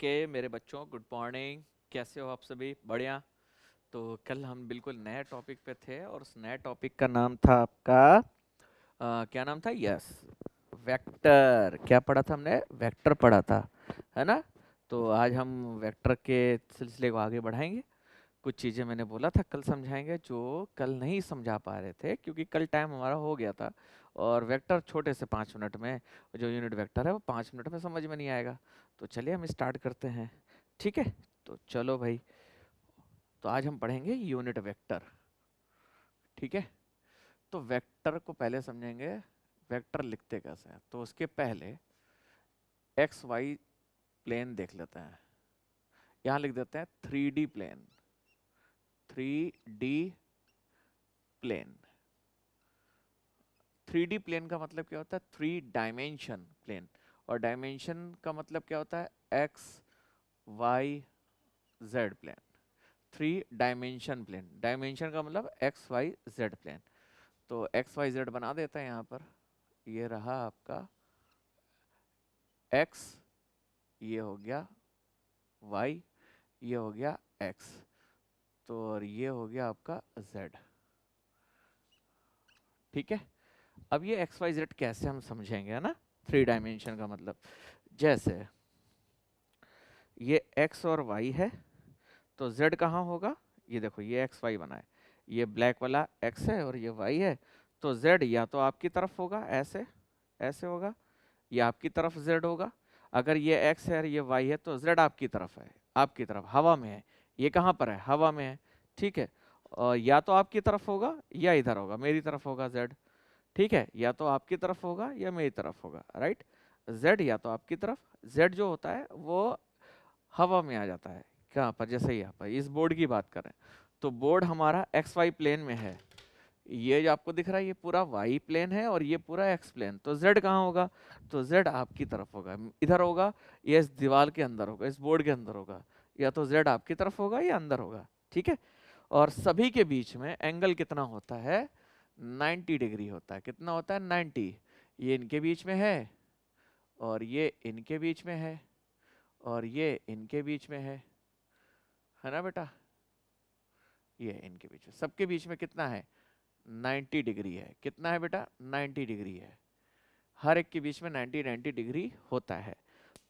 Okay मेरे बच्चों, good morning. कैसे हो आप सभी? बढ़िया। तो कल हम बिल्कुल नए टॉपिक पे थे और उस नए टॉपिक का नाम था आपका क्या नाम था? Yes, vector. क्या पढ़ा था हमने? वेक्टर पढ़ा था, है ना? तो आज हम वेक्टर के सिलसिले को आगे बढ़ाएंगे। कुछ चीज़ें मैंने बोला था कल समझाएंगे, जो कल नहीं समझा पा रहे थे क्योंकि कल टाइम हमारा हो गया था। और वेक्टर छोटे से 5 मिनट में, जो यूनिट वेक्टर है वो 5 मिनट में समझ में नहीं आएगा। तो चलिए हम स्टार्ट करते हैं। ठीक है, तो चलो भाई। तो आज हम पढ़ेंगे यूनिट वेक्टर। ठीक है, तो वेक्टर को पहले समझेंगे। वेक्टर लिखते कैसे हैं, तो उसके पहले एक्स वाई प्लेन देख लेते हैं। यहाँ लिख देते हैं 3D plane. 3D plane. 3D plane का मतलब क्या होता है? 3 डायमेंशन प्लेन। और डायमेंशन का मतलब क्या होता है? X y z plane. 3 dimension plane. Dimension का मतलब एक्स वाई जेड प्लेन। तो एक्स वाई जेड बना देते हैं यहाँ पर। ये रहा आपका एक्स, ये हो गया वाई, ये हो गया एक्स, तो और ये हो गया आपका जेड। ठीक है, अब ये एक्स वाई जेड कैसे हम समझेंगे, है ना? 3 डायमेंशन का मतलब, जैसे ये एक्स और वाई है, तो जेड कहाँ होगा? ये देखो, ये एक्स वाई बना है, ये ब्लैक वाला एक्स है और ये वाई है। तो जेड या तो आपकी तरफ होगा, ऐसे ऐसे होगा, या आपकी तरफ जेड होगा। अगर ये एक्स है और ये वाई है, तो जेड आपकी तरफ है, आपकी तरफ हवा में है। ये कहाँ पर है? हवा में है। ठीक है, और या तो आपकी तरफ होगा या इधर होगा, मेरी तरफ होगा जेड। ठीक है, या तो आपकी तरफ होगा या मेरी तरफ होगा, राइट? जेड या तो आपकी तरफ, जेड जो होता है वो हवा में आ जाता है। कहाँ पर? जैसे यहाँ पर इस बोर्ड की बात करें, तो बोर्ड हमारा एक्स वाई प्लेन में है। ये जो आपको दिख रहा है, ये पूरा वाई प्लेन है और ये पूरा एक्स प्लेन। तो जेड कहाँ होगा? तो जेड आपकी तरफ होगा, इधर होगा, या इस दीवार के अंदर होगा, इस बोर्ड के अंदर होगा। या तो जेड आपकी तरफ होगा या अंदर होगा। ठीक है, और सभी के बीच में एंगल कितना होता है? 90 डिग्री होता है। कितना होता है? 90। ये इनके बीच में है, और ये इनके बीच में है, और ये इनके बीच में है ना बेटा? ये इनके बीच में, सबके बीच में कितना है? 90 डिग्री है। कितना है बेटा? 90 डिग्री है। हर एक के बीच में 90 डिग्री होता है।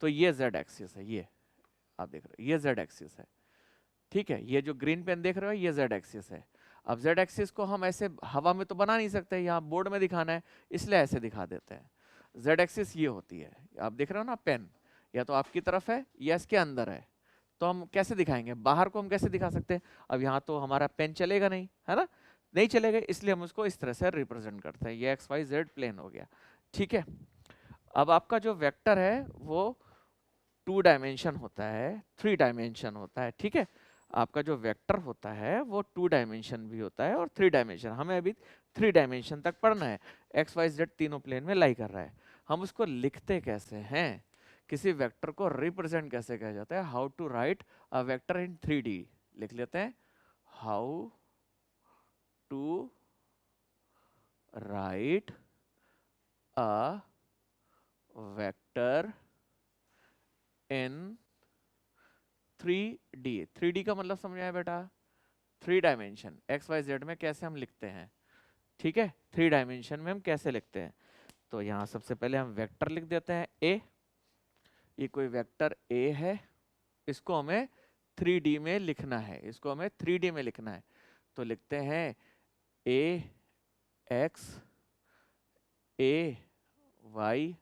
तो ये जेड एक्सिस है, ये आप देख रहे हो, ये जेड एक्सिस है। ठीक है, ये जो ग्रीन पेन देख रहे हो, ये जेड एक्सिस है। अब जेड एक्सिस को हम ऐसे हवा में तो बना नहीं सकते, यहाँ बोर्ड में दिखाना है, इसलिए ऐसे दिखा देते हैं। जेड एक्सिस ये होती है, आप देख रहे हो ना पेन, या तो आपकी तरफ है या इसके अंदर है। तो हम कैसे दिखाएंगे? बाहर को हम कैसे दिखा सकते हैं? अब यहाँ तो हमारा पेन चलेगा नहीं, है ना? नहीं चलेगा, इसलिए हम उसको इस तरह से रिप्रेजेंट करते हैं। ये एक्स वाई जेड प्लेन हो गया। ठीक है, अब आपका जो वेक्टर है वो 2 डायमेंशन होता है, 3 डायमेंशन होता है। ठीक है, आपका जो वेक्टर होता है वो 2 डायमेंशन भी होता है और 3 डायमेंशन। हमें अभी 3 डायमेंशन तक पढ़ना है। एक्स वाई जेड तीनों प्लेन में लाई कर रहा है। हम उसको लिखते कैसे हैं? किसी वेक्टर को रिप्रेजेंट कैसे किया जाता है? How to write a vector in 3D। लिख लेते हैं, how to write a vector in 3D। 3D का मतलब समझ आया बेटा? 3 डायमेंशन एक्स वाई जेड में कैसे हम लिखते हैं। ठीक है, 3 डायमेंशन में हम कैसे लिखते हैं? तो यहाँ सबसे पहले हम वेक्टर लिख देते हैं ए। ये कोई वेक्टर ए है, इसको हमें 3D में लिखना है, इसको हमें 3D में लिखना है। तो लिखते हैं ए एक्स, ए वाई,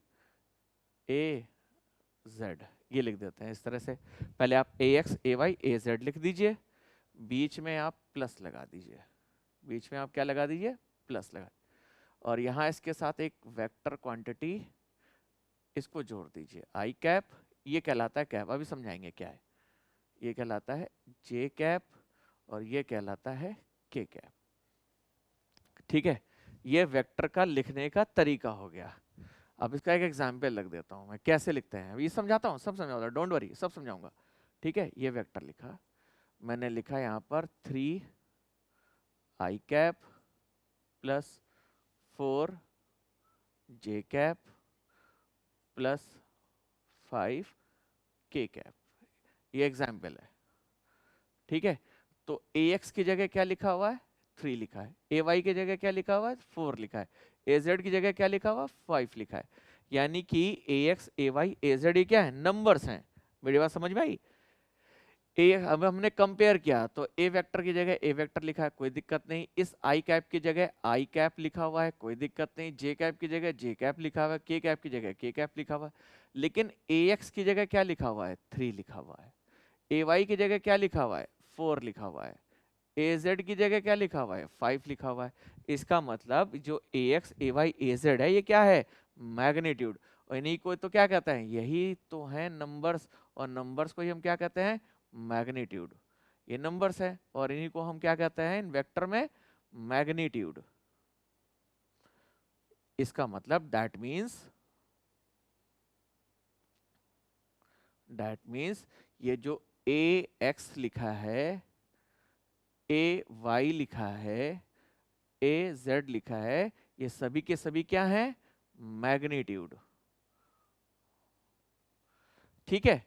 ए जेड। ये लिख देते हैं इस तरह से। पहले आप ए एक्स, ए वाई, ए जेड लिख दीजिए, बीच में आप प्लस लगा दीजिए। बीच में आप क्या लगा दीजिए? प्लस लगा। और यहाँ इसके साथ एक वेक्टर क्वांटिटी, इसको जोड़ दीजिए, आई कैप। ये कहलाता है कैप, अभी समझाएंगे क्या है। ये कहलाता है जे कैप, और ये कहलाता है के कैप। ठीक है, ये वेक्टर का लिखने का तरीका हो गया। अब इसका एक एग्जाम्पल लग देता हूँ मैं, कैसे लिखते हैं ये समझाता हूँ, सब समझाऊंगा, डोंट वरी, सब समझाऊंगा। ठीक है, ये वेक्टर लिखा, मैंने लिखा यहाँ पर 3 आई कैप प्लस 4 जे कैप प्लस 5 के कैप। ये एग्जाम्पल है, ठीक है। तो ax की जगह क्या लिखा हुआ है, 3 लिखा है, ay की जगह क्या लिखा हुआ है, 4 लिखा है, az की जगह क्या लिखा हुआ है, 5 लिखा है। यानी कि ax ay az ये क्या है, नंबर्स हैं। मेरी बात समझ में आई? ए अब हमने कंपेयर किया तो ए वेक्टर की जगह ए वेक्टर लिखा है, कोई दिक्कत नहीं। इस आई कैप की जगह आई कैप लिखा हुआ है, कोई दिक्कत नहीं। जे कैप की जगह जे कैप लिखा हुआ है, के कैप की जगह के कैप लिखा हुआ है। लेकिन ए एक्स की जगह क्या लिखा हुआ है, 3 लिखा हुआ है। ए वाई की जगह क्या लिखा हुआ है, 4 लिखा हुआ है। ए जेड की जगह क्या लिखा हुआ है, 5 लिखा हुआ है। इसका मतलब जो ए एक्स ए वाई ए जेड है, ये क्या है, मैग्नीट्यूड। और इन्हीं को तो क्या कहते हैं, यही तो है नंबर्स। और नंबर्स को ही हम क्या कहते हैं, मैग्नीट्यूड। ये नंबर्स है और इन्हीं को हम क्या कहते हैं इन वेक्टर में, मैग्नीट्यूड। इसका मतलब दैट मीन्स ये जो ए एक्स लिखा है, ए वाई लिखा है, ए जेड लिखा है, ये सभी के सभी क्या है, मैग्नीट्यूड। ठीक है।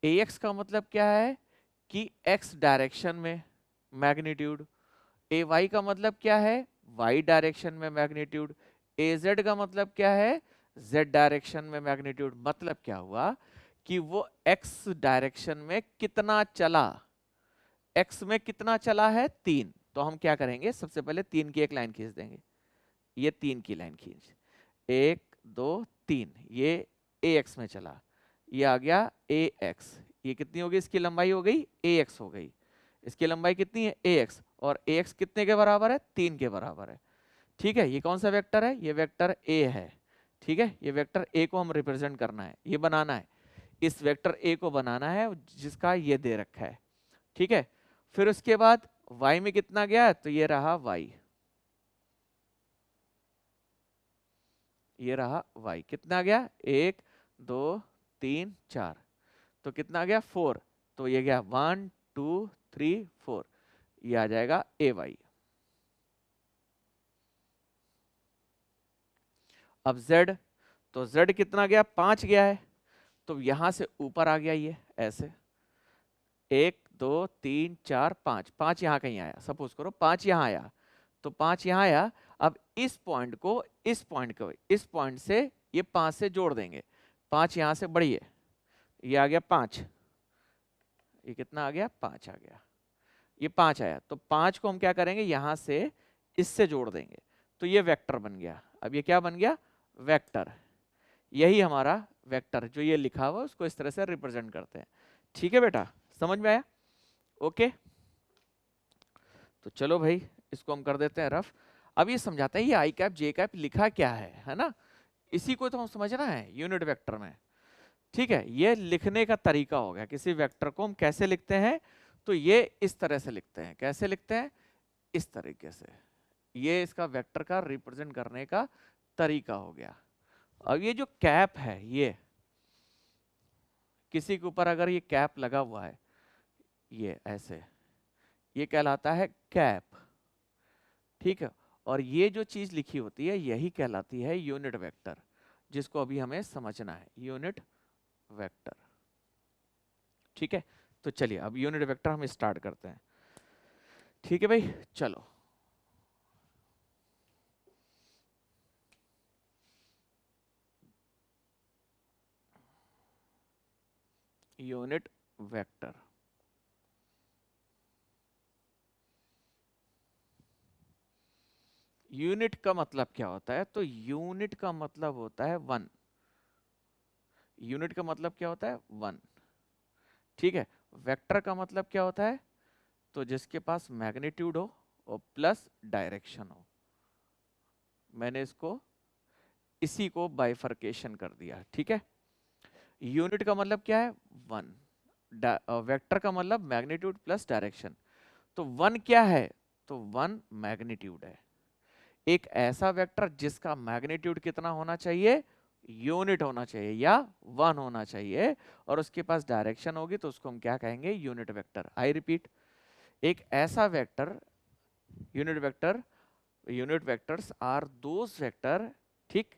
ए एक्स का मतलब क्या है कि एक्स डायरेक्शन में मैग्नीट्यूड। ए वाई का मतलब क्या है, वाई डायरेक्शन में मैग्नीट्यूड। ए जेड का मतलब क्या है, जेड डायरेक्शन में मैग्नीट्यूड। मतलब क्या हुआ कि वो एक्स डायरेक्शन में कितना चला, एक्स में कितना चला है, 3। तो हम क्या करेंगे, सबसे पहले 3 की एक लाइन खींच देंगे। ये 3 की लाइन खींच, 1 2 3, ये ए एक्स में चला, ये आ गया ए एक्स। ये कितनी होगी, इसकी लंबाई हो गई ए एक्स हो गई। इसकी लंबाई कितनी है, ए एक्स। और ए एक्स कितने के बराबर है, 3 के बराबर है। ठीक है। ये कौन सा वेक्टर है, ये वेक्टर ए है। ठीक है। ये वेक्टर ए को हम रिप्रेजेंट करना है, ये बनाना है। इस वेक्टर ए को बनाना है जिसका ये दे रखा है। ठीक है। फिर उसके बाद y में कितना गया, तो ये रहा y, ये रहा y। कितना गया, 1 2 3 4, तो कितना आ गया, 4। तो ये गया 1 2 3 4, ये आ जाएगा ए वाई। अब z, तो z कितना गया, 5 गया है। तो यहां से ऊपर आ गया ये ऐसे, 1 2 3 4 5, 5 यहाँ कहीं आया, सपोज करो 5 यहाँ आया, तो 5 यहाँ आया। अब इस पॉइंट को इस पॉइंट से ये 5 से जोड़ देंगे। 5 यहाँ से बढ़िए, ये आ गया 5, ये कितना आ गया, 5 आ गया। ये 5 आया, तो 5 को हम क्या करेंगे, यहां से इससे जोड़ देंगे, तो ये वेक्टर बन गया। अब ये क्या बन गया, वेक्टर। यही हमारा वेक्टर जो ये लिखा हुआ उसको इस तरह से रिप्रेजेंट करते हैं। ठीक है बेटा, समझ में आया? ओके। तो चलो भाई, इसको हम कर देते हैं रफ। अब ये समझाते हैं ये आई कैप जे कैप लिखा क्या है ना। इसी को तो हम समझना है यूनिट वेक्टर में। ठीक है। ये लिखने का तरीका हो गया, किसी वेक्टर को हम कैसे लिखते हैं, तो ये इस तरह से लिखते हैं। कैसे लिखते हैं, इस तरीके से। ये इसका वेक्टर का रिप्रेजेंट करने का तरीका हो गया। अब ये जो कैप है, ये किसी के ऊपर अगर ये कैप लगा हुआ है, ये ऐसे, ये कहलाता है कैप। ठीक है। और ये जो चीज लिखी होती है यही कहलाती है यूनिट वेक्टर, जिसको अभी हमें समझना है, यूनिट वेक्टर। ठीक है। तो चलिए अब यूनिट वेक्टर हम स्टार्ट करते हैं। ठीक है भाई, चलो। यूनिट वेक्टर, यूनिट का मतलब क्या होता है, तो यूनिट का मतलब होता है 1। यूनिट का मतलब क्या होता है, 1। ठीक है। वेक्टर का मतलब क्या होता है, तो जिसके पास मैग्नीट्यूड हो और प्लस डायरेक्शन हो। मैंने इसको इसी को बाइफर्केशन कर दिया। ठीक है। यूनिट का मतलब क्या है, 1। वेक्टर का मतलब मैग्नीट्यूड प्लस डायरेक्शन। तो 1 क्या है, तो 1 मैग्नीट्यूड है। एक ऐसा वेक्टर जिसका मैग्नीट्यूड कितना होना चाहिए, यूनिट होना चाहिए या 1 होना चाहिए, और उसके पास डायरेक्शन होगी तो उसको हम क्या कहेंगे, यूनिट वेक्टर। आई रिपीट, एक ऐसा vector, unit vector, unit vectors are those vector, ठीक,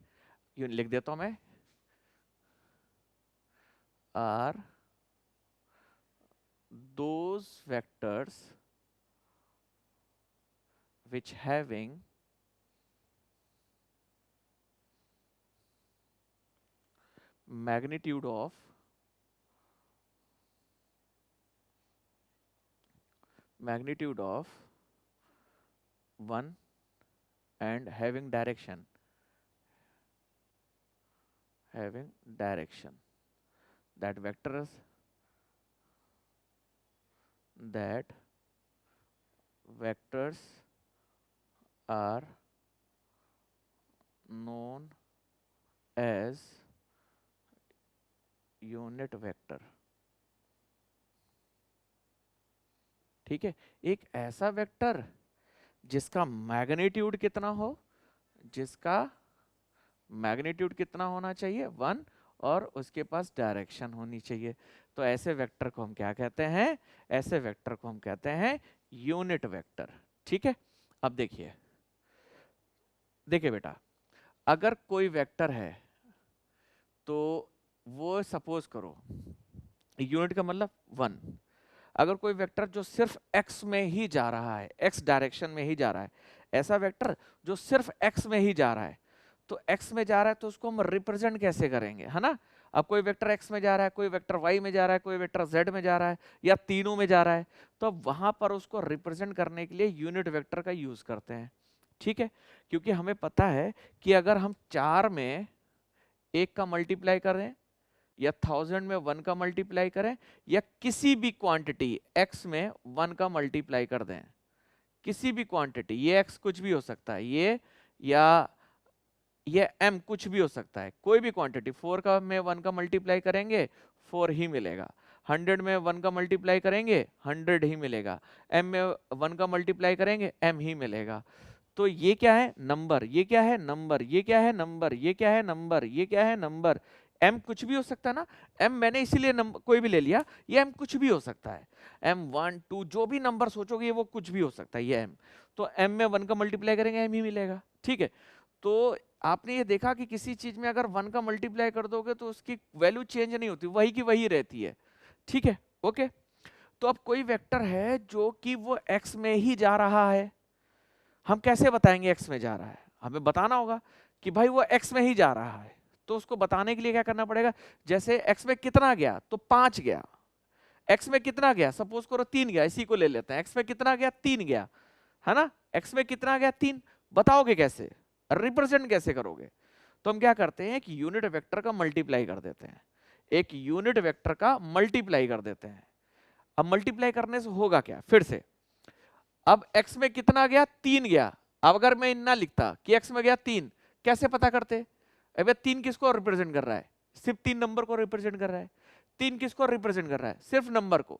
लिख देता हूं मैं, are those vectors which having magnitude of magnitude of 1 and having direction that vectors are known as unit vector. ठीक है, एक ऐसा वेक्टर जिसका मैग्नीट्यूड कितना हो, जिसका मैग्नीट्यूड कितना होना चाहिए 1 और उसके पास डायरेक्शन होनी चाहिए। तो ऐसे वेक्टर को हम क्या कहते हैं, ऐसे वेक्टर को हम कहते हैं यूनिट वेक्टर। ठीक है, अब देखिए बेटा, अगर कोई वेक्टर है तो वो सपोज करो यूनिट का मतलब 1, अगर कोई वेक्टर जो सिर्फ x में ही जा रहा है, x डायरेक्शन में ही जा रहा है, ऐसा वेक्टर जो सिर्फ x में ही जा रहा है, तो x में जा रहा है तो उसको हम रिप्रेजेंट कैसे करेंगे, है ना। अब कोई वेक्टर x में जा रहा है, कोई वेक्टर y में जा रहा है, कोई वेक्टर z में जा रहा है, या तीनों में जा रहा है, तो वहां पर उसको रिप्रेजेंट करने के लिए यूनिट वेक्टर का यूज करते हैं। ठीक है, क्योंकि हमें पता है कि अगर हम 4 में 1 का मल्टीप्लाई करें या 1000 में 1 का मल्टीप्लाई करें या किसी भी क्वांटिटी x में 1 का मल्टीप्लाई कर दें, किसी भी क्वांटिटी, ये x कुछ भी हो सकता है, ये या ये m कुछ भी हो सकता है, कोई भी क्वांटिटी, 4 का में 1 का मल्टीप्लाई करेंगे 4 ही मिलेगा, 100 में 1 का मल्टीप्लाई करेंगे 100 ही मिलेगा, m में 1 का मल्टीप्लाई करेंगे m ही मिलेगा। तो ये क्या है, नंबर, ये क्या है नंबर, ये क्या है नंबर, ये क्या है नंबर, ये क्या है नंबर, m कुछ भी हो सकता है ना, m मैंने इसीलिए नंबर कोई भी ले लिया, ये m कुछ भी हो सकता है, m 1 2 जो भी नंबर सोचोगे वो कुछ भी हो सकता है, ये m, तो m में 1 का मल्टीप्लाई करेंगे m ही मिलेगा। ठीक है, तो आपने ये देखा कि किसी चीज में अगर 1 का मल्टीप्लाई कर दोगे तो उसकी वैल्यू चेंज नहीं होती, वही की वही रहती है। ठीक है, ओके। तो अब कोई वेक्टर है जो कि वो x में ही जा रहा है, हम कैसे बताएंगे x में जा रहा है, हमें बताना होगा कि भाई वो x में ही जा रहा है। तो उसको बताने के लिए क्या करना पड़ेगा, जैसे x में कितना गया तो 5 गया, x में कितना गया सपोज करो 3 गया, इसी को ले लेते हैं, x में कितना गया 3 गया, है ना, x में कितना गया 3, बताओगे कैसे, रिप्रेजेंट कैसे करोगे। तो हम क्या करते हैं कि यूनिट वेक्टर का मल्टीप्लाई कर देते हैं, एक यूनिट वेक्टर का मल्टीप्लाई कर देते हैं। अब मल्टीप्लाई करने से होगा क्या, फिर से अब x में कितना गया 3 गया, अब अगर मैं इतना लिखता कि x में गया 3, कैसे पता करते, अब 3 किसको रिप्रेजेंट कर रहा है, सिर्फ 3 नंबर को रिप्रेजेंट कर रहा है, 3 किसको रिप्रेजेंट कर रहा है, सिर्फ नंबर को।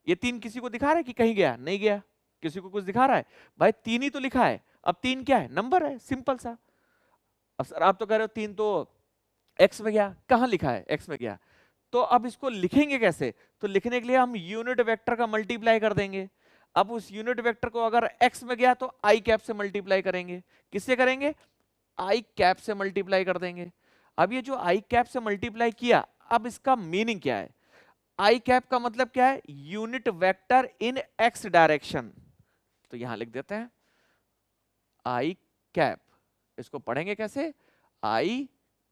ये 3 किसी को दिखा रहा है कि कहीं गया, नहीं गया, किसी को कुछ दिखा रहा है, भाई 3 ही तो लिखा है, अब 3 क्या है, नंबर है, सिंपल सा। अब सर आप तो कह रहे हो 3 तो x में गया, कहां लिखा है x में गया, तो अब इसको लिखेंगे कैसे, तो लिखने के लिए हम यूनिट वेक्टर का मल्टीप्लाई कर देंगे। अब उस यूनिट वेक्टर को अगर x में गया तो i कैप से मल्टीप्लाई करेंगे, किससे करेंगे, i कैप से मल्टीप्लाई कर देंगे। अब ये जो i कैप से मल्टीप्लाई किया, अब इसका मीनिंग क्या है, i कैप का मतलब क्या है, यूनिट वेक्टर इन x डायरेक्शन, तो यहां लिख देते हैं i कैप, इसको पढ़ेंगे कैसे, i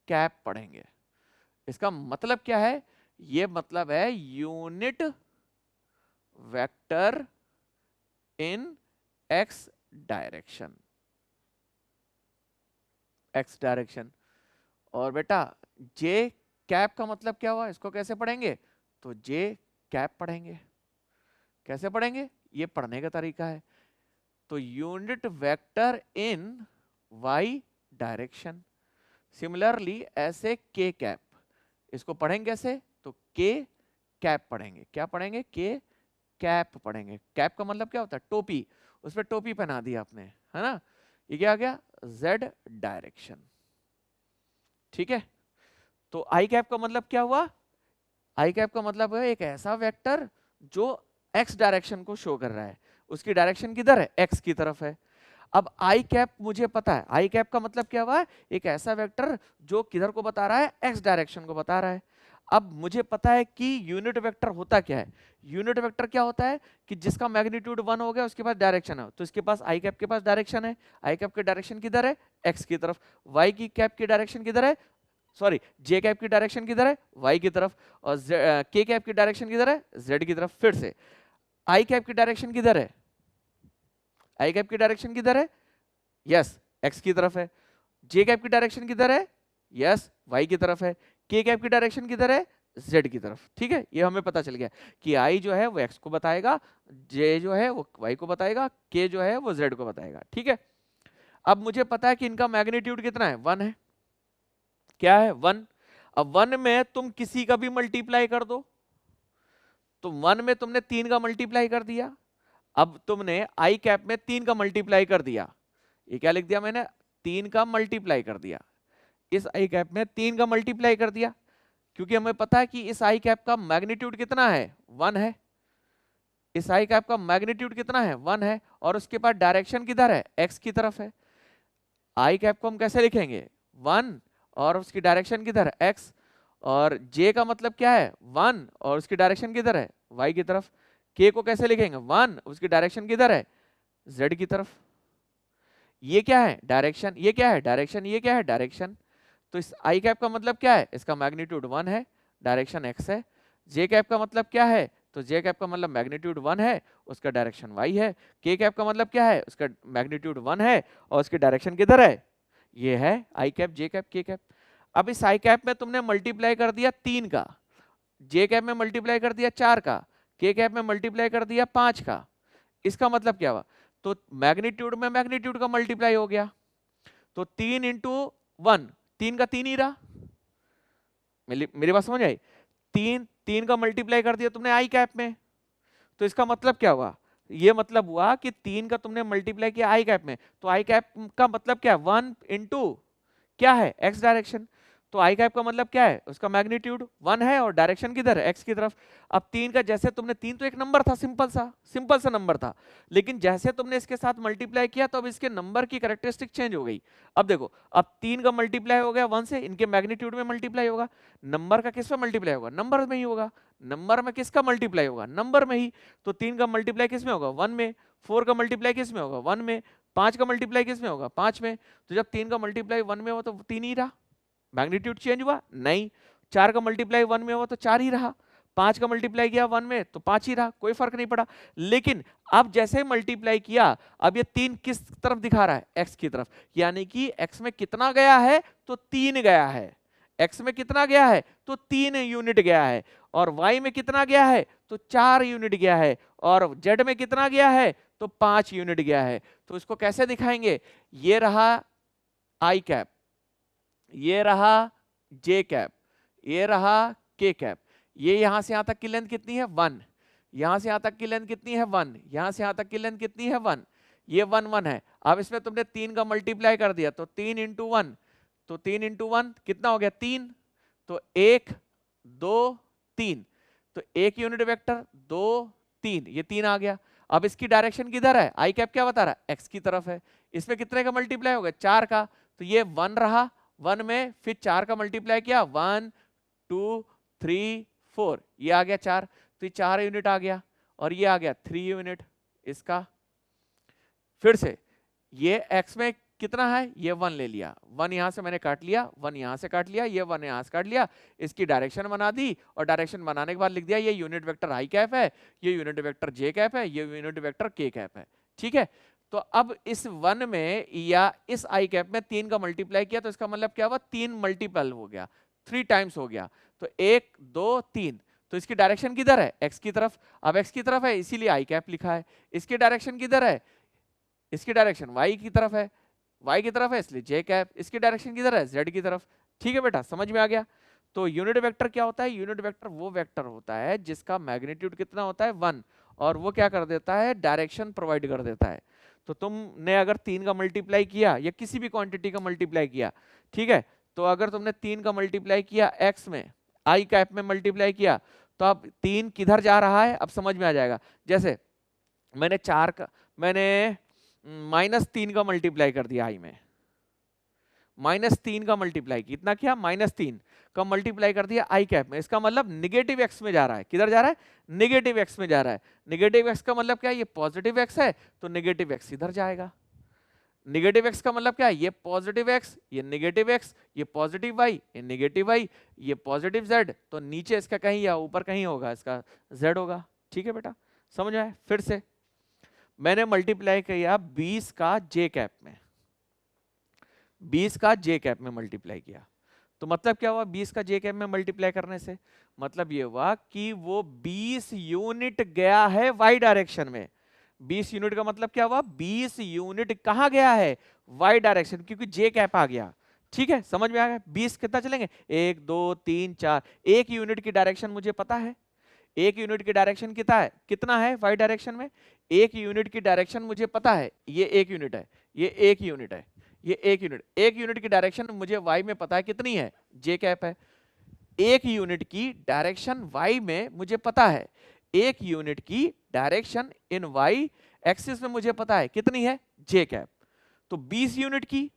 कैप पढ़ेंगे, इसका मतलब क्या है, ये मतलब है यूनिट वेक्टर इन x डायरेक्शन, x डायरेक्शन। और बेटा j कैप का मतलब क्या हुआ, इसको कैसे पढ़ेंगे, तो j कैप पढ़ेंगे, कैसे पढ़ेंगे, ये पढ़ने का तरीका है। तो यूनिट वेक्टर इन y डायरेक्शन, सिमिलरली ऐसे k कैप, इसको पढ़ेंगे कैसे, तो k कैप पढ़ेंगे, क्या पढ़ेंगे, k कैप पढ़ेंगे। कैप का मतलब क्या होता है, टोपी, उस पर टोपी पहना दी आपने, है ना, ये क्या आ गया, z डायरेक्शन। ठीक है, तो आई कैप का मतलब क्या हुआ, आई कैप का मतलब है एक ऐसा वेक्टर जो x डायरेक्शन को शो कर रहा है, उसकी डायरेक्शन किधर है, x की तरफ है। अब आई कैप मुझे पता है, आई कैप का मतलब क्या हुआ, एक ऐसा वेक्टर जो किधर को बता रहा है, x डायरेक्शन को बता रहा है। अब मुझे पता है कि यूनिट वेक्टर होता क्या है। यूनिट वेक्टर क्या होता है कि जिसका मैग्नीट्यूड 1 हो गया उसके पास डायरेक्शन है, तो इसके पास आई कैप के पास डायरेक्शन है। आई कैप की डायरेक्शन किधर है? एक्स की तरफ। वाई की कैप की डायरेक्शन किधर है? सॉरी, जे कैप की डायरेक्शन किधर है? वाई की तरफ। और के कैप की डायरेक्शन किधर है? जेड की तरफ। फिर से आई कैप की डायरेक्शन किधर है? आई कैप की डायरेक्शन किधर है? यस, एक्स की तरफ है। जे कैप की डायरेक्शन किधर है? यस, वाई की तरफ है। के कैप की डायरेक्शन किधर है? जेड की तरफ। ठीक है, ये हमें पता चल गया कि आई जो है वो एक्स को बताएगा, जे जो है वो वाई को बताएगा, के जो है वो जेड को बताएगा। ठीक है, अब मुझे पता है कि इनका मैग्नीट्यूड कितना है? 1 है। क्या है? 1। अब 1 में तुम किसी का भी मल्टीप्लाई कर दो, तो 1 में तुमने 3 का मल्टीप्लाई कर दिया। अब तुमने आई कैप में 3 का मल्टीप्लाई कर दिया। ये क्या लिख दिया मैंने? 3 का मल्टीप्लाई कर दिया। इस आई कैप में 3 का मल्टीप्लाई कर दिया, क्योंकि हमें पता है कि इस आई कैप का मैग्नीट्यूड कितना है? 1 है। इस आई कैप का मैग्नीट्यूड कितना है? 1 है। और उसके बाद डायरेक्शन किधर है? एक्स की तरफ है। आई कैप को हम कैसे लिखेंगे? 1, और उसकी डायरेक्शन किधर है? एक्स। और जे का मतलब क्या है? 1, और उसकी डायरेक्शन किधर है? वाई की तरफ। के को कैसे लिखेंगे? 1, उसकी डायरेक्शन किधर है? जेड की तरफ। ये क्या है? डायरेक्शन। ये क्या है? डायरेक्शन। ये क्या है? डायरेक्शन। तो इस आई कैप का मतलब क्या है? इसका मैग्नीट्यूड 1 है, डायरेक्शन एक्स है। जे कैप का मतलब क्या है? तो जे कैप का मतलब मैग्नीट्यूड 1 है, उसका डायरेक्शन वाई है। के कैप का मतलब क्या है? उसका मैग्नीट्यूड 1 है और उसकी डायरेक्शन किधर है? ये है आई कैप, जे कैप, के कैप। अब इस आई कैप में तुमने मल्टीप्लाई कर दिया 3 का, जे कैप में मल्टीप्लाई कर दिया 4 का, के कैप में मल्टीप्लाई कर दिया 5 का। इसका मतलब क्या हुआ? तो मैग्नीट्यूड में मैग्नीट्यूड का मल्टीप्लाई हो गया, तो 3 इंटू 1, 3 का 3 ही रहा। मेरी बात समझ आई? 3 का मल्टीप्लाई कर दिया तुमने आई कैप में, तो इसका मतलब क्या हुआ? ये मतलब हुआ कि 3 का तुमने मल्टीप्लाई किया आई कैप में, तो आई कैप का मतलब क्या है? 1 इंटू क्या है? X direction. तो आई कैप का मतलब क्या है? उसका मैग्नीट्यूड 1 है और डायरेक्शन किधर है? एक्स की तरफ। अब 3 का जैसे तुमने, 3 तो एक नंबर था, सिंपल सा नंबर था, लेकिन जैसे तुमने इसके साथ मल्टीप्लाई किया तो अब इसके नंबर की कैरेक्टरिस्टिक चेंज हो गई। अब देखो, अब 3 का मल्टीप्लाई हो गया 1 से, इनके मैग्नीट्यूड में मल्टीप्लाई होगा। नंबर का किस में मल्टीप्लाई होगा? नंबर में ही होगा। नंबर में किसका मल्टीप्लाई होगा? नंबर में ही। तो 3 का मल्टीप्लाई किस में होगा? 1 में। 4 का मल्टीप्लाई किस में होगा? 1 में। 5 का मल्टीप्लाई किस में होगा? 5 में। तो जब 3 का मल्टीप्लाई 1 में हुआ तो 3 ही रहा, मैग्नीट्यूड चेंज हुआ नहीं। 4 का मल्टीप्लाई 1 में हुआ तो 4 ही रहा, 5 का मल्टीप्लाई किया 1 में तो 5 ही रहा, कोई फर्क नहीं पड़ा। लेकिन अब जैसे मल्टीप्लाई किया, अब ये 3 किस तरफ दिखा रहा है? एक्स की तरफ। यानी कि एक्स में कितना गया है? तो 3 गया है। एक्स में कितना गया है? तो 3 यूनिट गया है। और वाई में कितना गया है? तो 4 यूनिट गया है। और जेड में कितना गया है? तो 5 यूनिट गया है। तो इसको कैसे दिखाएंगे? ये रहा आई कैप, ये रहा जे कैप, ये रहा के कैप। ये यहां से यहां तक की लेंथ कितनी है? 1। यहां से यहां तक की लेंथ कितनी है? 1। यहां से यहां तक की लेंथ कितनी है? 1। ये 1 1 है। अब इसमें तुमने 3 का मल्टीप्लाई कर दिया, तो 3 इंटू 1, तो 3 इंटू 1 कितना हो गया? 3। तो 1 2 3, तो 1 यूनिट वेक्टर, 2 3, ये 3 आ गया। अब इसकी डायरेक्शन किधर है? आई कैप क्या बता रहा है? एक्स की तरफ है। इसमें कितने का मल्टीप्लाई हो गया? 4 का। तो ये 1 रहा, 1 में फिर 4 का मल्टीप्लाई किया, 1 2 3 4, ये आ गया 4, तो ये 4 यूनिट आ गया। और ये आ गया 3 यूनिट इसका। फिर से ये x में कितना है? ये 1 ले लिया, 1 यहां से मैंने काट लिया, 1 यहां से काट लिया, ये 1 यहां से काट लिया, इसकी डायरेक्शन बना दी, और डायरेक्शन बनाने के बाद लिख दिया ये यूनिट वेक्टर आई कैप है, ये यूनिट वेक्टर जे कैप है, ये यूनिट वेक्टर के कैप है। ठीक है, तो अब इस 1 में या इस आई कैप में 3 का मल्टीप्लाई किया, तो इसका मतलब क्या हुआ? 3 मल्टीपल हो गया, 3 टाइम्स हो गया। तो 1 2 3, तो इसकी डायरेक्शन किधर है? एक्स की तरफ। अब एक्स की तरफ है इसीलिए आई कैप लिखा है। इसकी डायरेक्शन किधर है? इसकी डायरेक्शन वाई की तरफ है, वाई की तरफ है इसलिए जे कैप। इसकी डायरेक्शन किधर है? जेड की तरफ। ठीक है बेटा, समझ में आ गया? तो यूनिट वेक्टर क्या होता है? यूनिट वेक्टर वो वेक्टर होता है जिसका मैग्नीट्यूड कितना होता है? 1, और वो क्या कर देता है? डायरेक्शन प्रोवाइड कर देता है। तो तुमने अगर 3 का मल्टीप्लाई किया या किसी भी क्वांटिटी का मल्टीप्लाई किया, ठीक है, तो अगर तुमने 3 का मल्टीप्लाई किया एक्स में, आई कैप में मल्टीप्लाई किया, तो अब 3 किधर जा रहा है? अब समझ में आ जाएगा। जैसे मैंने -3 का मल्टीप्लाई कर दिया आई में, -3 का मल्टीप्लाई कितना किया, -3 का मल्टीप्लाई कर दिया आई कैप में, इसका मतलब निगेटिव एक्स में जा रहा है। किधर जा रहा है, निगेटिव एक्स में जा रहा है। निगेटिव एक्स का मतलब क्या है, ये पॉजिटिव एक्स है तो निगेटिव एक्स इधर जाएगा। निगेटिव एक्स का मतलब क्या है, ये पॉजिटिव एक्स, ये निगेटिव एक्स, ये पॉजिटिव वाई, ये निगेटिव वाई, ये पॉजिटिव जेड, तो नीचे इसका कहीं या ऊपर कहीं होगा इसका जेड होगा। ठीक है बेटा, समझ में आया। फिर से मैंने मल्टीप्लाई किया 20 का जे कैप में, 20 का जे कैप में मल्टीप्लाई किया, तो मतलब क्या हुआ 20 का जे कैप में मल्टीप्लाई करने से, मतलब ये हुआ कि वो 20 यूनिट गया है वाई डायरेक्शन में। 20 यूनिट का मतलब क्या हुआ, 20 यूनिट कहां गया है, वाई डायरेक्शन, क्योंकि जे कैप आ गया। ठीक है, समझ में आ गया। 20 कितना चलेंगे, 1 2 3 4, एक यूनिट की डायरेक्शन मुझे पता है, एक यूनिट की डायरेक्शन कितना है वाई डायरेक्शन में, एक यूनिट की डायरेक्शन मुझे पता है, ये एक यूनिट है, ये एक यूनिट है, ये एक यूनिट की डायरेक्शन मुझे वाई में पता है कितनी है, जे कैप है। एक यूनिट की डायरेक्शन वाई में मुझे पता है, एक यूनिट की डायरेक्शन इन वाई एक्सिस में मुझे पता है कितनी है, जे कैप। तो 20 यूनिट की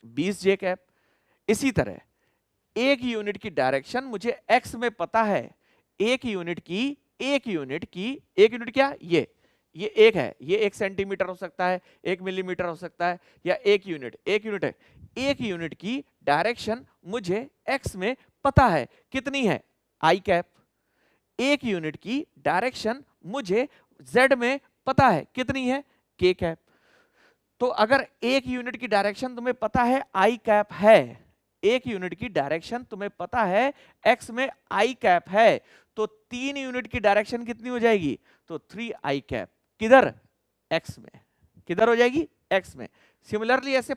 20 जे कैप। इसी तरह एक यूनिट की डायरेक्शन मुझे एक्स में पता है, एक यूनिट क्या, ये एक है, ये 1 सेंटीमीटर हो सकता है, 1 मिलीमीटर हो सकता है, या एक यूनिट है। एक यूनिट की डायरेक्शन मुझे एक्स में पता है कितनी है, आई कैप। एक यूनिट की डायरेक्शन मुझे जेड में पता है कितनी है, के कैप। तो अगर एक यूनिट की डायरेक्शन तुम्हें पता है आई कैप है, एक यूनिट की डायरेक्शन तुम्हें पता है एक्स में आई कैप है, तो 3 यूनिट की डायरेक्शन कितनी हो जाएगी, तो 3 आई कैप, किधर, एक्स में, किधर हो जाएगी, एक्स में। सिमिलरली ऐसे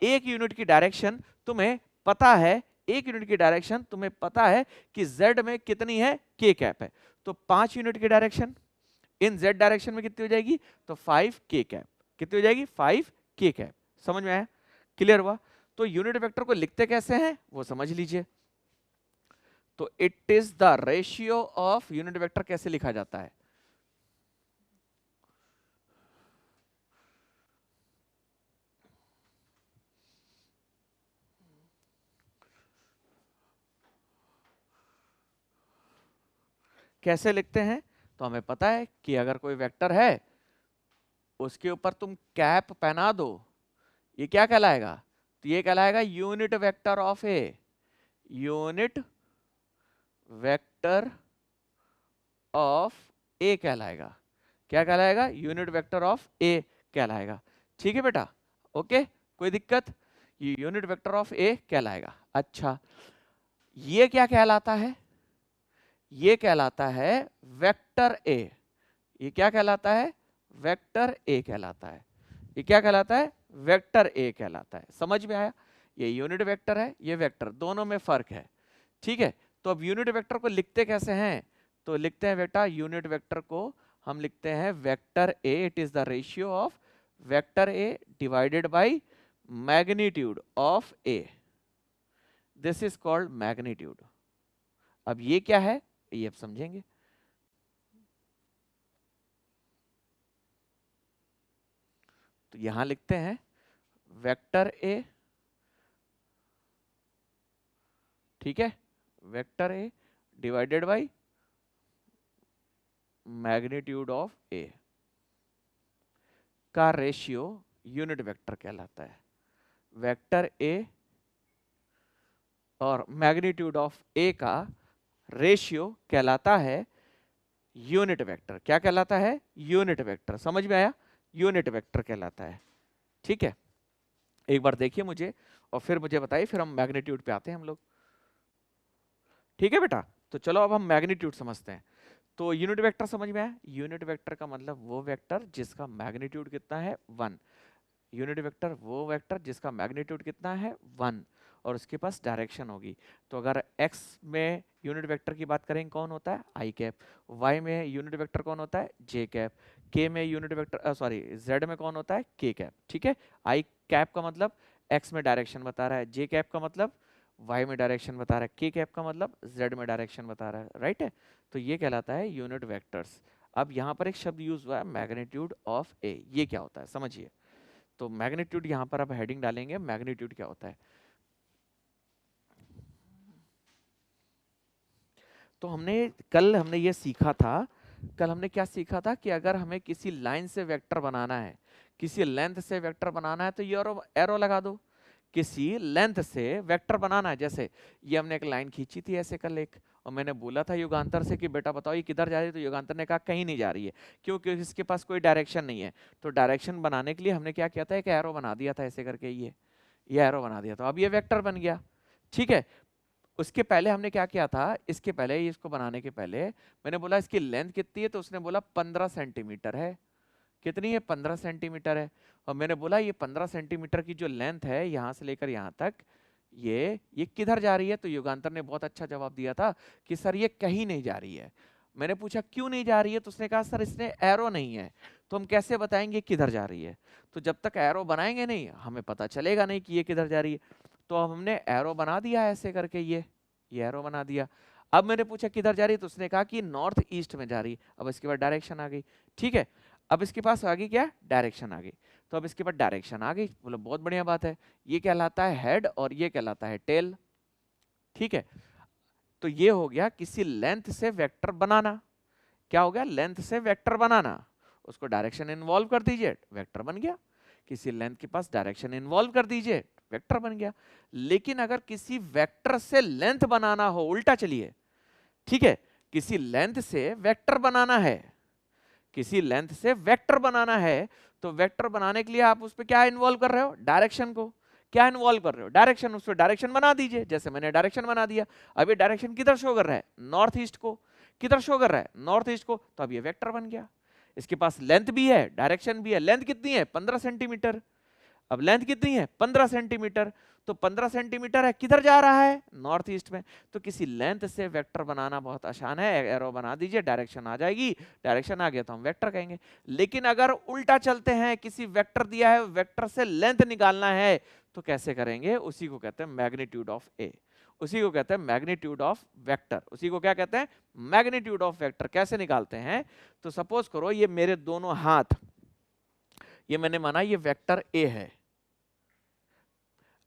एक यूनिट की डायरेक्शन तुम्हें पता है, एक यूनिट की डायरेक्शन तुम्हें पता है कि जेड में कितनी है, के कैप है, तो 5 यूनिट की डायरेक्शन इन जेड डायरेक्शन में कितनी हो जाएगी, तो 5 के कैप, कितनी हो जाएगी, 5 के कैप। समझ में आया, क्लियर हुआ। तो यूनिट वेक्टर को लिखते कैसे हैं वो समझ लीजिए। तो it is the ratio of, unit vector कैसे लिखा जाता है, कैसे लिखते हैं, तो हमें पता है कि अगर कोई वेक्टर है उसके ऊपर तुम कैप पहना दो, ये क्या कहलाएगा, तो ये कहलाएगा unit vector of A, unit vector of A कहलाएगा। क्या कहलाएगा, यूनिट वेक्टर ऑफ ए कहलाएगा। ठीक है बेटा, ओके, कोई दिक्कत, ये यूनिट वेक्टर ऑफ ए कहलाएगा। अच्छा, ये क्या कहलाता है, ये कहलाता है वेक्टर ए, ये क्या कहलाता है, वेक्टर ए कहलाता है, ये क्या कहलाता है, वेक्टर ए कहलाता है। समझ में आया, ये यूनिट वेक्टर है, ये वेक्टर, दोनों में फर्क है। ठीक है, तो अब यूनिट वेक्टर को लिखते कैसे हैं, तो लिखते हैं बेटा, यूनिट वेक्टर को हम लिखते हैं vector A, it is the ratio of vector A divided by magnitude of A, this is called magnitude. अब ये क्या है, ये अब समझेंगे। तो यहां लिखते हैं वेक्टर ए, ठीक है, vector A divided by magnitude of A का रेशियो यूनिट वेक्टर कहलाता है। वेक्टर ए और मैग्नीट्यूड ऑफ ए का रेशियो कहलाता है यूनिट वेक्टर। क्या कहलाता है, यूनिट वेक्टर। समझ में आया, यूनिट वेक्टर कहलाता है। ठीक है, एक बार देखिए मुझे और फिर मुझे बताइए, फिर हम मैग्नीट्यूड पे आते हैं हम लोग। ठीक है बेटा, तो चलो अब हम मैग्नीट्यूड समझते हैं। तो यूनिट वेक्टर समझ में आया, यूनिट वेक्टर का मतलब वो वेक्टर जिसका मैग्नीट्यूड कितना है, 1। यूनिट वेक्टर वो वेक्टर जिसका मैग्नीट्यूड कितना है, 1, और उसके पास डायरेक्शन होगी। तो अगर x में यूनिट वेक्टर की बात करें कौन होता है, आई कैप, y में यूनिट वेक्टर कौन होता है, जे कैप, k में यूनिट वेक्टर सॉरी z में कौन होता है, के कैप। ठीक है, आई कैप का मतलब x में डायरेक्शन बता रहा है, जे कैप का मतलब y में डायरेक्शन बता रहा है, के कैप का मतलब z में डायरेक्शन बता रहा है, राइट है। तो ये कहलाता है यूनिट वेक्टर्स। अब यहाँ पर एक शब्द यूज हुआ है मैग्नीट्यूड ऑफ ए, ये क्या होता है समझिए। तो मैग्नीट्यूड यहाँ पर आप हेडिंग डालेंगे, मैग्नीट्यूड क्या होता है। तो कल हमने ये सीखा था, कल हमने क्या सीखा था कि अगर हमें किसी लाइन से वेक्टर बनाना है, किसी लेंथ से वेक्टर बनाना है, तो ये एरो लगा दो। किसी लेंथ से वेक्टर बनाना है, जैसे ये हमने एक लाइन खींची थी ऐसे कल एक, और मैंने बोला था युगांतर से कि बेटा बताओ ये किधर जा रही है, तो युगांतर ने कहा कहीं नहीं जा रही है, क्योंकि इसके पास कोई डायरेक्शन नहीं है। तो डायरेक्शन बनाने के लिए हमने क्या किया था, एक एरो बना दिया था ऐसे करके, ये एरो बना दिया था, अब ये वेक्टर बन गया। ठीक है, उसके पहले हमने क्या किया था, इसके पहले इसको बनाने के पहले मैंने बोला इसकी लेंथ कितनी है, तो उसने बोला 15 सेंटीमीटर है। कितनी है, 15 सेंटीमीटर है। और मैंने बोला ये 15 सेंटीमीटर की जो लेंथ है यहाँ से लेकर यहाँ तक, ये किधर जा रही है, तो युगांतर ने बहुत अच्छा जवाब दिया था कि सर ये कहीं नहीं जा रही है। मैंने पूछा क्यों नहीं जा रही है, तो उसने कहा सर इसने एरो नहीं है, तो हम कैसे बताएंगे किधर जा रही है। तो जब तक एरो बनाएंगे नहीं हमें पता चलेगा नहीं कि ये किधर जा रही है। तो अब हमने एरो बना दिया ऐसे करके, ये एरो बना दिया। अब मैंने पूछा किधर जा रही है, तो उसने कहा कि नॉर्थ ईस्ट में जा रही है। अब इसके बाद डायरेक्शन आ गई। ठीक है, अब इसके पास आ गई क्या, डायरेक्शन आ गई। तो अब इसके बाद डायरेक्शन आ गई, बोलो बहुत बढ़िया बात है, ये कहलाता है हेड और ये कहलाता है टेल। ठीक है, तो ये हो गया किसी लेंथ से वेक्टर बनाना। क्या हो गया, लेंथ से वेक्टर बनाना, उसको डायरेक्शन इन्वॉल्व कर दीजिए, वेक्टर बन गया। किसी लेंथ के पास डायरेक्शन इन्वॉल्व कर दीजिए, वेक्टर बन गया। लेकिन अगर किसी वेक्टर से लेंथ बनाना हो, उल्टा चलिए, ठीक है, किसी लेंथ से वेक्टर बनाना है, किसी लेंथ से वेक्टर बनाना है, तो वेक्टर बनाने के लिए आप उस पर क्या इन्वॉल्व कर रहे हो, डायरेक्शन को क्या इन्वॉल्व कर रहे हो, डायरेक्शन। उस पर डायरेक्शन बना दीजिए, जैसे मैंने डायरेक्शन बना दिया। अब ये डायरेक्शन किधर शो कर रहा है, नॉर्थ ईस्ट को। किधर शो कर रहा है, नॉर्थ ईस्ट को, तो अब ये वेक्टर बन गया। इसके पास लेंथ भी है, डायरेक्शन भी है। लेंथ कितनी है, 15 सेंटीमीटर। अब लेंथ कितनी है, 15 सेंटीमीटर। तो 15 सेंटीमीटर है, किधर जा रहा है, नॉर्थ ईस्ट में। तो किसी लेंथ से वेक्टर बनाना बहुत आसान है, एरो बना दीजिए, डायरेक्शन आ जाएगी। डायरेक्शन आ गया तो हम वेक्टर कहेंगे। लेकिन अगर उल्टा चलते हैं, किसी वेक्टर दिया है, वेक्टर से लेंथ निकालना है, तो कैसे करेंगे, उसी को कहते हैं मैग्नीट्यूड ऑफ ए, उसी को कहते हैं मैग्नीट्यूड ऑफ वेक्टर। उसी को क्या कहते हैं, मैग्नीट्यूड ऑफ वेक्टर। कैसे निकालते हैं, तो सपोज करो ये मेरे दोनों हाथ, ये मैंने माना ये वेक्टर ए है।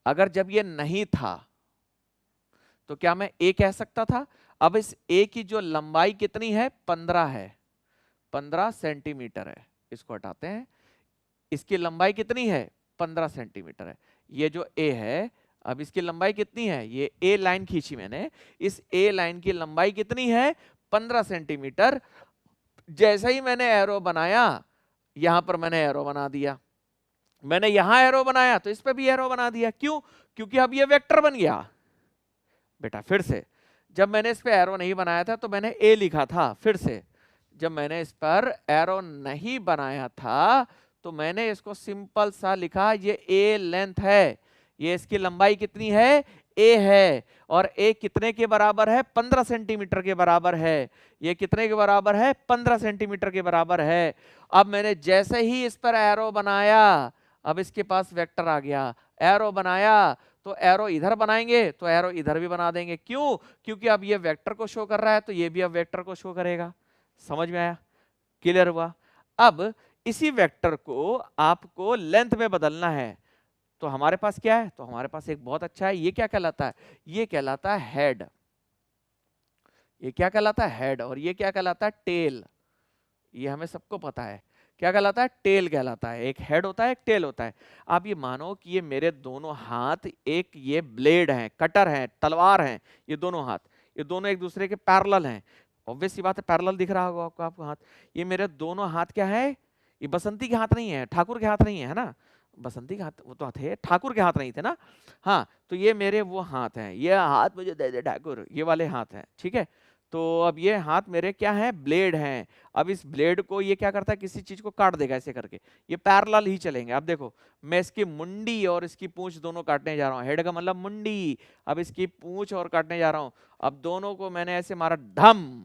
अगर जब ये नहीं था तो क्या मैं ए कह सकता था। अब इस ए की जो लंबाई कितनी है, 15 है, 15 सेंटीमीटर है। इसको हटाते हैं, इसकी लंबाई कितनी है, 15 सेंटीमीटर है। ये जो ए है, अब इसकी लंबाई कितनी है, ये ए लाइन खींची मैंने, इस ए लाइन की लंबाई कितनी है, 15 सेंटीमीटर। जैसे ही मैंने एरो बनाया, यहां पर मैंने एरो बना दिया, मैंने यहां एरो बनाया तो इस पे भी एरो बना दिया। क्यों, क्योंकि अब ये वेक्टर बन गया। बेटा फिर से, जब मैंने इस पे एरो नहीं बनाया था तो मैंने ए लिखा था। फिर से, जब मैंने इस पर एरो नहीं बनाया था तो मैंने इसको सिंपल सा लिखा, ये ए लेंथ है, ये इसकी लंबाई कितनी है, ए है, और ए कितने के बराबर है, 15 सेंटीमीटर के बराबर है। ये कितने के बराबर है, 15 सेंटीमीटर के बराबर है। अब मैंने जैसे ही इस पर एरो बनाया, अब इसके पास वेक्टर आ गया। एरो बनाया तो एरो इधर बनाएंगे तो एरो इधर भी बना देंगे। क्यों, क्योंकि अब ये वेक्टर को शो कर रहा है तो ये भी अब वेक्टर को शो करेगा। समझ में आया, क्लियर हुआ। अब इसी वेक्टर को आपको लेंथ में बदलना है, तो हमारे पास क्या है, तो हमारे पास एक बहुत अच्छा है, ये क्या कहलाता है, ये कहलाता है हेड। ये क्या कहलाता है, हेड। और ये क्या कहलाता है, टेल। ये हमें सबको पता है, क्या कहलाता है, टेल कहलाता है। एक हेड होता है, एक टेल होता है। आप ये मानो कि ये मेरे दोनों हाथ एक ये ब्लेड हैं, कटर हैं, तलवार हैं। ये दोनों हाथ, ये दोनों एक दूसरे के पैरेलल हैं। ऑब्वियस सी बात है, पैरेलल दिख रहा होगा आपको हाथ। ये मेरे दोनों हाथ क्या है, ये बसंती के हाथ नहीं है, ठाकुर के हाथ नहीं है ना। बसंती के हाथ वो तो थे, ठाकुर के हाथ नहीं थे ना। हाँ, तो ये मेरे वो हाथ हैं, ये हाथ मुझे दे दे ठाकुर, ये वाले हाथ हैं। ठीक है, तो अब ये हाथ मेरे क्या है, ब्लेड हैं। अब इस ब्लेड को ये क्या करता है, किसी चीज को काट देगा ऐसे करके। ये पैरेलल ही चलेंगे। अब देखो, मैं इसकी मुंडी और इसकी पूंछ दोनों काटने जा रहा हूँ। हेड का मतलब मुंडी, अब इसकी पूंछ और काटने जा रहा हूँ। अब दोनों को मैंने ऐसे मारा धम,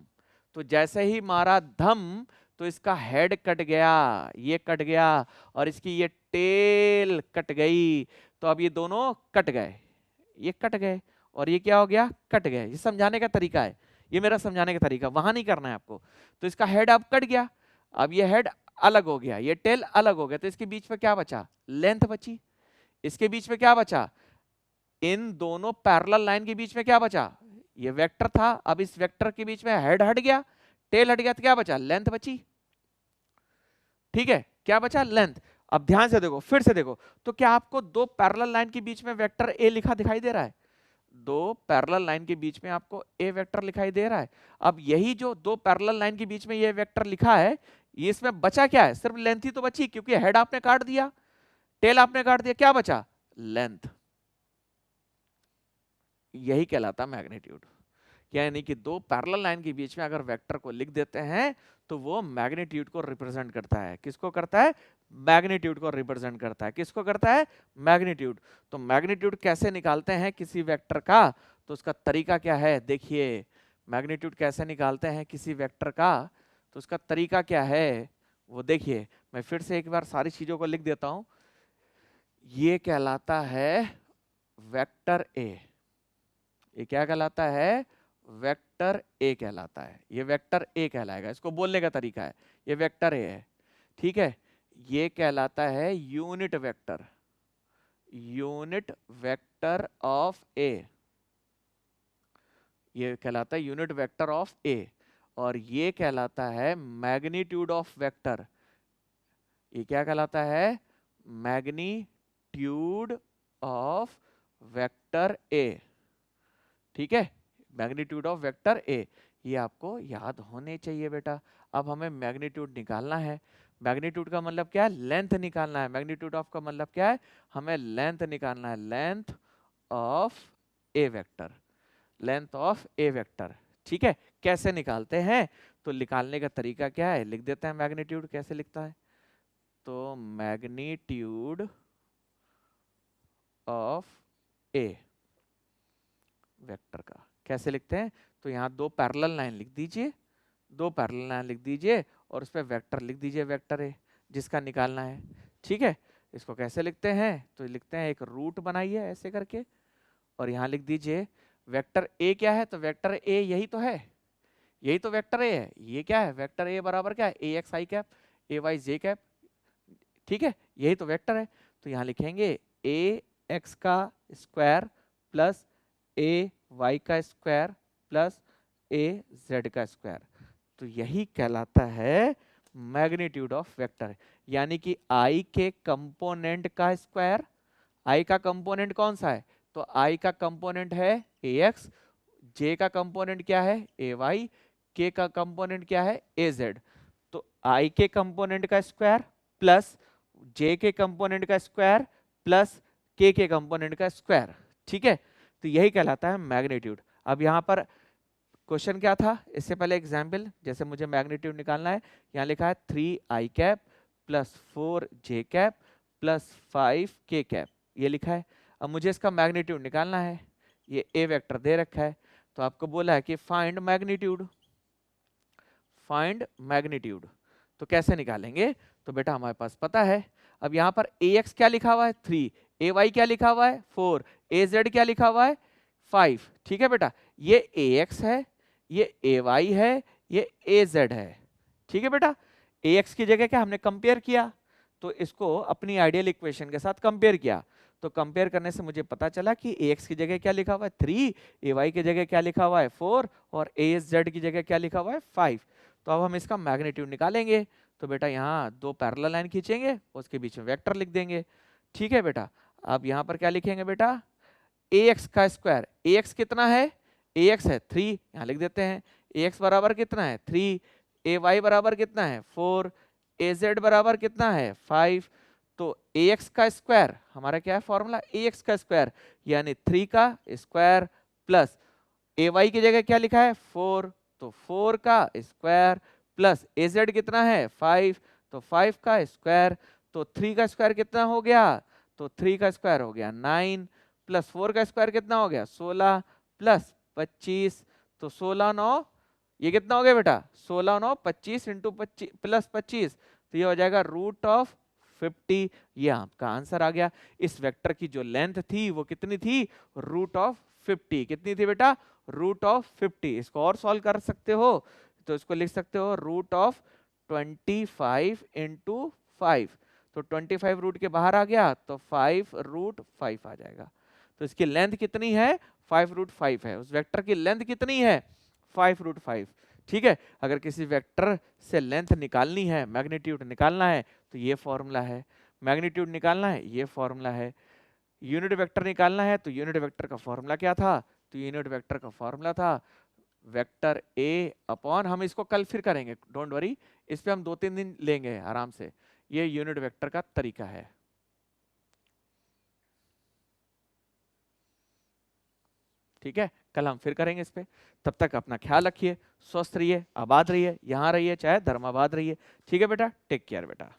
तो जैसे ही मारा धम तो इसका हेड कट गया, ये कट गया, और इसकी ये टेल कट गई। तो अब ये दोनों कट गए, ये कट गए, और ये क्या हो गया, कट गए। ये समझाने का तरीका है, ये मेरा समझाने का तरीका, वहां नहीं करना है आपको। तो इसका हेड अब कट गया। अब ये हेड अलग हो गया, ये टेल अलग हो गया, तो इसके बीच में क्या बचा, लेंथ बची। इसके बीच में क्या बचा, इन दोनों पैरेलल लाइन के बीच में क्या बचा, ये वेक्टर था, अब इस वेक्टर के बीच में हेड हट गया, टेल हट गया, तो क्या बचा, लेंथ बची। ठीक है, क्या बचा, लेंथ। अब ध्यान से देखो, फिर से देखो, तो क्या आपको दो पैरेलल लाइन के बीच में वेक्टर ए लिखा दिखाई दे रहा है, दो पैरेलल लाइन के बीच में आपको ए वेक्टर दिखाई दे रहा है। अब यही जो दो पैरेलल लाइन के बीच में ये वेक्टर लिखा है, ये इसमें बचा क्या है, सिर्फ लेंथ ही तो बची, क्योंकि हेड आपने काट दिया, टेल आपने काट दिया, क्या बचा, लेंथ। यही कहलाता मैग्नीट्यूड। यानी कि दो पैरेलल लाइन के बीच में अगर वेक्टर को लिख देते हैं तो वो मैग्नीट्यूड को रिप्रेजेंट करता है। किसको करता है, मैग्नीट्यूड को रिप्रेजेंट करता है। किसको करता है, मैग्नीट्यूड। तो मैग्नीट्यूड कैसे निकालते हैं किसी वेक्टर का, तो उसका तरीका क्या है, देखिए मैग्नीट्यूड कैसे निकालते हैं किसी वेक्टर का, तो उसका तरीका क्या है वो देखिए। मैं फिर से एक बार सारी चीजों को लिख देता हूं। ये कहलाता है वेक्टर ए, ये क्या कहलाता है, वेक्टर ए कहलाता है। ये वेक्टर ए कहलाएगा, इसको बोलने का तरीका है, ये वेक्टर ए है। ठीक है, ये कहलाता है unit vector, unit vector of A, ये कहलाता है यूनिट वेक्टर ऑफ ए। और ये कहलाता है मैग्नीट्यूड ऑफ वेक्टर, ये क्या कहलाता है, मैग्नीट्यूड ऑफ वेक्टर ए। ठीक है, मैग्नीट्यूड ऑफ वेक्टर ए, ये आपको याद होने चाहिए बेटा। अब हमें मैग्नीट्यूड निकालना है। मैग्नीट्यूड का मतलब क्या है, लेंथ निकालना है। मैग्नीट्यूड ऑफ का मतलब क्या है, हमें लेंथ निकालना है, length of A vector, length of A vector. ठीक है, कैसे निकालते हैं, तो निकालने का तरीका क्या है, लिख देते हैं मैग्नीट्यूड कैसे लिखता है। तो मैग्नीट्यूड ऑफ ए वेक्टर का कैसे लिखते हैं, तो यहाँ दो पैरेलल लाइन लिख दीजिए, दो पैरेलल लाइन लिख दीजिए और उस पर वेक्टर लिख दीजिए, वेक्टर ए जिसका निकालना है। ठीक है, इसको कैसे लिखते हैं, तो लिखते हैं एक रूट बनाइए ऐसे करके, और यहाँ लिख दीजिए वेक्टर ए क्या है, तो वेक्टर ए यही तो है, यही तो वेक्टर ए है। ये क्या है, वेक्टर ए बराबर क्या है, A X I cap A Y J cap. ठीक है, यही तो वेक्टर है। तो यहाँ लिखेंगे ए एक्स का स्क्वायर प्लस ए वाई का स्क्वायर प्लस ए जेड का स्क्वायर, तो यही कहलाता है मैग्नीट्यूड ऑफ वेक्टर। यानी कि आई के कंपोनेंट का स्क्वायर, आई का कंपोनेंट कौन सा है, तो आई का कंपोनेंट है ए एक्स, जे का कंपोनेंट क्या है ए वाई, के का कंपोनेंट क्या है ए जेड। तो आई के कंपोनेंट का स्क्वायर प्लस जे के कंपोनेंट का स्क्वायर प्लस के कंपोनेंट का स्क्वायर। ठीक है, तो यही कहलाता है मैग्नीट्यूड। अब यहाँ पर क्वेश्चन क्या था, इससे पहले एग्जाम्पल, जैसे मुझे मैग्नीट्यूड निकालना है, यहाँ लिखा है 3i cap plus 4j cap plus 5k cap, ये लिखा है। अब मुझे इसका मैग्नीट्यूड निकालना है, ये ए वेक्टर दे रखा है, तो आपको बोला है कि फाइंड मैग्नीट्यूड, फाइंड मैग्नीट्यूड। तो कैसे निकालेंगे, तो बेटा हमारे पास पता है। अब यहाँ पर ax क्या लिखा हुआ है 3, ay क्या लिखा हुआ है 4, az क्या लिखा हुआ है 5। ठीक है बेटा, ये ax है, ये ay है, ये az है। ठीक है बेटा, ax की जगह क्या हमने कंपेयर किया, तो इसको अपनी आइडियल इक्वेशन के साथ कंपेयर किया। तो कंपेयर करने से मुझे पता चला कि ax की जगह क्या लिखा हुआ है 3, ay की जगह क्या लिखा हुआ है 4 और az की जगह क्या लिखा हुआ है 5। तो अब हम इसका मैग्नीट्यूड निकालेंगे। तो बेटा यहाँ दो पैरेलल लाइन खींचेंगे, उसके बीच में वेक्टर लिख देंगे। ठीक है बेटा, अब यहाँ पर क्या लिखेंगे बेटा, ax का स्क्वायर, ax कितना है, ax है 3, यहाँ लिख देते हैं। ax बराबर कितना है 3, ay बराबर कितना है 4, az बराबर कितना है 5। तो ax का स्क्वायर हमारा क्या है फॉर्मूला, ax का स्क्वायर यानी 3 का स्क्वायर प्लस ay की जगह क्या लिखा है 4, तो 4 का स्क्वायर प्लस az कितना है 5, तो 5 का स्क्वायर, तो 3 का स्क्वायर कितना हो गया, तो 3 का स्क्वायर हो गया 9 प्लस 4 का स्क्वायर कितना हो गया 16 प्लस 25, तो 16 9, ये कितना हो गया बेटा 16 9 25 इंटू 25 प्लस 25, तो ये हो जाएगा रूट ऑफ 50। ये आपका आंसर आ गया। इस वेक्टर की जो लेंथ थी वो कितनी थी, रूट ऑफ 50। कितनी थी बेटा, रूट ऑफ 50। इसको और सॉल्व कर सकते हो, तो इसको लिख सकते हो रूट ऑफ 25 इंटू 5, तो 25 रूट के बाहर आ गया तो 5√5 आ जाएगा। तो इसकी लेंथ कितनी है? 5√5 है। उस वेक्टर की लेंथ कितनी है? 5√5। ठीक है, अगर किसी वेक्टर से लेंथ निकालनी है, मैग्नीट्यूड निकालना है, तो ये फॉर्मूला है। मैग्नीट्यूड निकालना है, ये फॉर्मूला है। यूनिट वेक्टर निकालना है, तो यूनिट वेक्टर का फॉर्मूला क्या था? तो यूनिट वेक्टर का फॉर्मूला था वेक्टर ए अपॉन, हम इसको कल फिर करेंगे, डोंट वरी, इस पे हम 2-3 दिन लेंगे आराम से। ये यूनिट वेक्टर का तरीका है। ठीक है, कल हम फिर करेंगे इस पे। तब तक अपना ख्याल रखिए, स्वस्थ रहिए, आबाद रहिए, यहाँ रहिए चाहे धर्माबाद रहिए। ठीक है बेटा, टेक केयर बेटा।